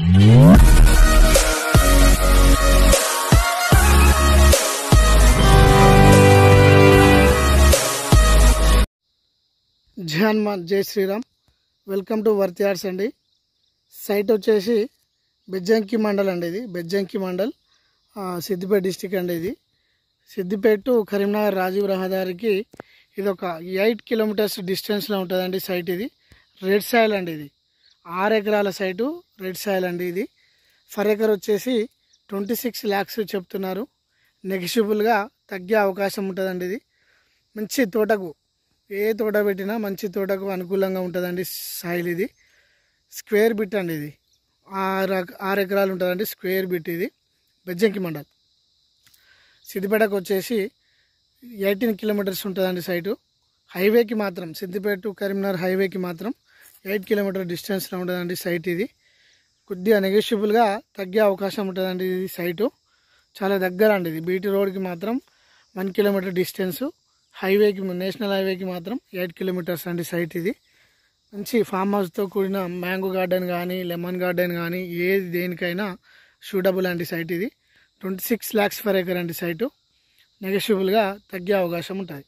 జై హనుమాన్, జై Sriram. Welcome to worth yards అండి. సైట్ వచ్చేసి బెజ్జంకి మండల్ అండి. ఇది బెజ్జంకి మండల్, సిద్దిపేట డిస్టిక్ అండి. ఇది సిద్దిపేట టు కరీంనగర్ రాజీవ్ రహదారికి ఇది ఒక 8 కిలోమీటర్స్ డిస్టెన్స్లో ఉంటుందండి సైట్. ఇది రెడ్ సాయిల్ అండి. ఇది 6 ఎకరాల సైటు రెడ్ సాయిల్ అండి. ఇది ఫర్ ఎకర్ వచ్చేసి 26 lakhs చెప్తున్నారు. నెగిషియబుల్గా తగ్గే అవకాశం ఉంటుందండి. ఇది మంచి తోటకు, ఏ తోట పెట్టినా మంచి తోటకు అనుకూలంగా ఉంటుందండి సాయిల్. ఇది స్క్వేర్ బిట్ అండి. ఇది 6 ఎకరాలు ఉంటుందండి స్క్వేర్ బిట్. ఇది బెజ్జంకి మండల్, సిద్దిపేటకు వచ్చేసి 18 కిలోమీటర్స్ ఉంటుందండి సైటు. హైవేకి మాత్రం సిద్దిపేట టు కరీంనగర్ హైవేకి మాత్రం 8 కిలోమీటర్ డిస్టెన్స్లో ఉంటుందండి సైట్. ఇది కొద్దిగా నెగోషియబుల్గా తగ్గే అవకాశం ఉంటుందండి. ఇది సైటు చాలా దగ్గర అండి. ఇది బీటీ రోడ్కి మాత్రం 1 కిలోమీటర్ డిస్టెన్సు, హైవేకి నేషనల్ హైవేకి మాత్రం 8 కిలోమీటర్స్ అండి సైట్. ఇది మంచి ఫామ్ హౌస్తో కూడిన మ్యాంగో గార్డెన్ కానీ లెమన్ గార్డెన్ కానీ ఏది దేనికైనా సూటబుల్ అండి సైట్. ఇది 26 lakhs per acre అండి సైటు. నెగోషియబుల్గా తగ్గే అవకాశం ఉంటుంది.